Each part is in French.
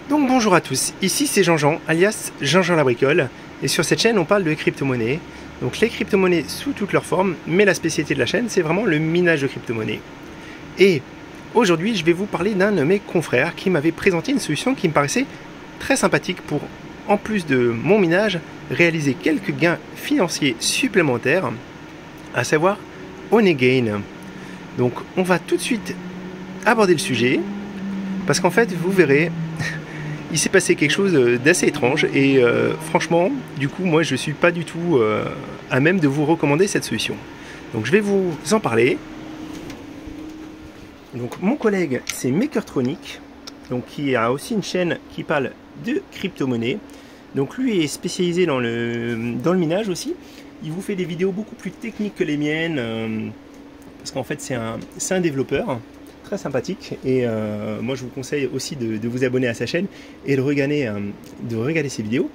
Donc bonjour à tous, ici c'est Jean-Jean, alias Jean-Jean la bricole, et sur cette chaîne on parle de crypto-monnaies. Donc les crypto-monnaies sous toutes leurs formes, mais la spécialité de la chaîne c'est vraiment le minage de crypto-monnaies. Et aujourd'hui je vais vous parler d'un de mes confrères qui m'avait présenté une solution qui me paraissait très sympathique pour, en plus de mon minage, réaliser quelques gains financiers supplémentaires, à savoir Honeygain. Donc on va tout de suite aborder le sujet, parce qu'en fait vous verrez, il s'est passé quelque chose d'assez étrange et franchement, du coup, moi je ne suis pas du tout à même de vous recommander cette solution. Donc je vais vous en parler. Donc mon collègue, c'est Makertronic, donc qui a aussi une chaîne qui parle de crypto-monnaie. Donc lui est spécialisé dans le minage aussi. Il vous fait des vidéos beaucoup plus techniques que les miennes, parce qu'en fait c'est un développeur très sympathique, et moi je vous conseille aussi de vous abonner à sa chaîne et de regarder ses vidéos.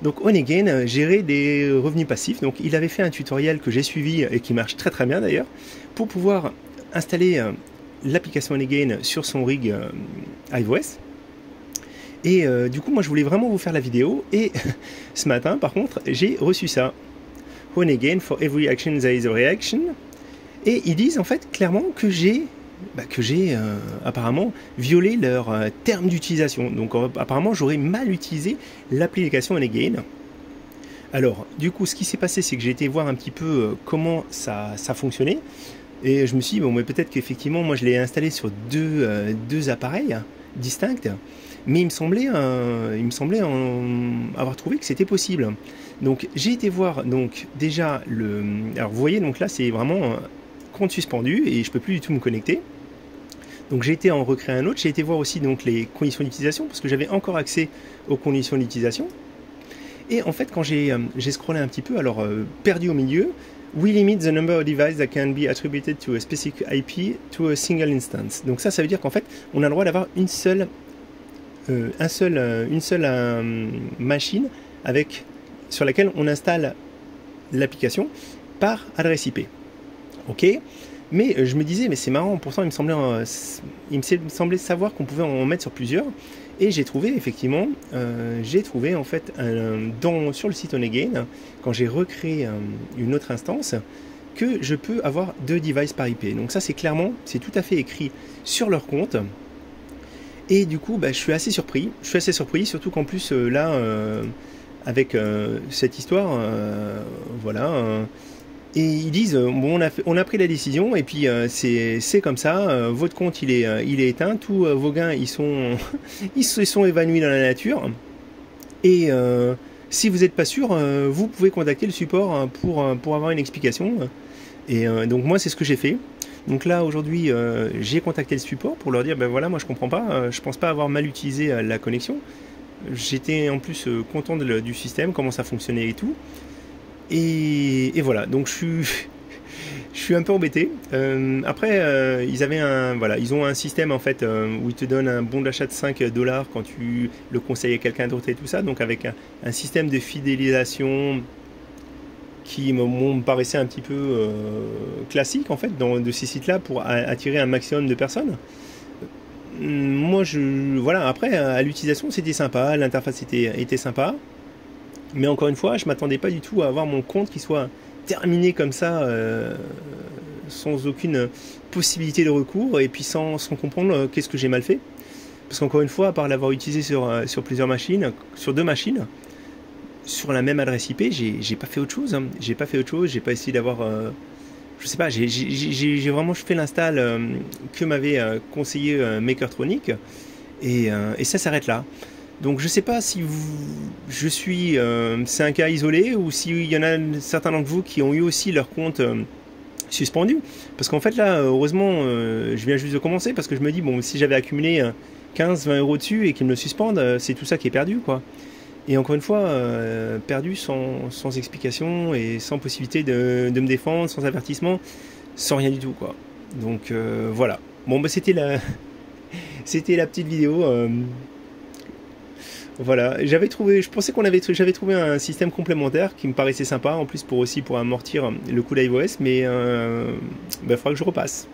Donc Honeygain, gérer des revenus passifs. Donc il avait fait un tutoriel que j'ai suivi et qui marche très très bien d'ailleurs, pour pouvoir installer l'application Honeygain sur son rig iOS. Et du coup moi je voulais vraiment vous faire la vidéo, et ce matin par contre j'ai reçu ça. Honeygain, for every action there is a reaction. Et ils disent en fait clairement que j'ai apparemment violé leur terme d'utilisation. Donc apparemment j'aurais mal utilisé l'application Honeygain. Alors du coup ce qui s'est passé, c'est que j'ai été voir un petit peu comment ça fonctionnait, et je me suis dit bon, mais peut-être qu'effectivement moi je l'ai installé sur deux appareils distincts, mais il me semblait avoir trouvé que c'était possible. Donc j'ai été voir donc déjà alors vous voyez, donc là c'est vraiment compte suspendu et je peux plus du tout me connecter. Donc j'ai été en recréer un autre. J'ai été voir aussi donc les conditions d'utilisation, parce que j'avais encore accès aux conditions d'utilisation. Et en fait quand j'ai scrollé un petit peu, alors perdu au milieu, we limit the number of devices that can be attributed to a specific IP to a single instance. Donc ça veut dire qu'en fait on a le droit d'avoir une seule machine sur laquelle on installe l'application par adresse IP. Ok, mais je me disais, mais c'est marrant, pourtant il me semblait savoir qu'on pouvait en mettre sur plusieurs, et j'ai trouvé effectivement, en fait sur le site Honeygain, quand j'ai recréé une autre instance, que je peux avoir 2 devices par IP. Donc ça c'est tout à fait écrit sur leur compte, et du coup je suis assez surpris, surtout qu'en plus là, avec cette histoire, voilà. Et ils disent, bon, on a pris la décision, et puis c'est comme ça, votre compte il est éteint, tous vos gains ils se sont évanouis dans la nature, et si vous n'êtes pas sûr, vous pouvez contacter le support pour avoir une explication. Et donc moi c'est ce que j'ai fait. Donc là aujourd'hui j'ai contacté le support pour leur dire, ben voilà, moi je comprends pas, je pense pas avoir mal utilisé la connexion. J'étais en plus content du système, comment ça fonctionnait et tout. Et voilà, donc je suis un peu embêté. Après, ils ont un système en fait où ils te donnent un bon d'achat de $5 quand tu le conseilles à quelqu'un d'autre et tout ça. Donc avec un système de fidélisation qui me paraissait un petit peu classique en fait de ces sites-là, pour attirer un maximum de personnes. Moi, voilà. Après, à l'utilisation, c'était sympa, l'interface était sympa. Mais encore une fois, je ne m'attendais pas du tout à avoir mon compte qui soit terminé comme ça, sans aucune possibilité de recours, et puis sans comprendre qu'est-ce que j'ai mal fait. Parce qu'encore une fois, à part l'avoir utilisé sur plusieurs machines, sur 2 machines, sur la même adresse IP, j'ai pas fait autre chose. J'ai pas essayé d'avoir... je sais pas, j'ai vraiment fait l'install que m'avait conseillé Makertronic, et ça s'arrête là. Donc je sais pas si c'est un cas isolé, ou s'il y en a certains d'entre vous qui ont eu aussi leur compte suspendu. Parce qu'en fait là, heureusement, je viens juste de commencer, parce que je me dis, bon, si j'avais accumulé 15-20 € dessus et qu'ils me le suspendent, c'est tout ça qui est perdu, quoi. Et encore une fois, perdu sans explication, et sans possibilité de me défendre, sans avertissement, sans rien du tout, quoi. Donc voilà. Bon, bah c'était la petite vidéo. Voilà, j'avais trouvé un système complémentaire qui me paraissait sympa, en plus pour amortir le coût d'iOS, mais faudra que je repasse.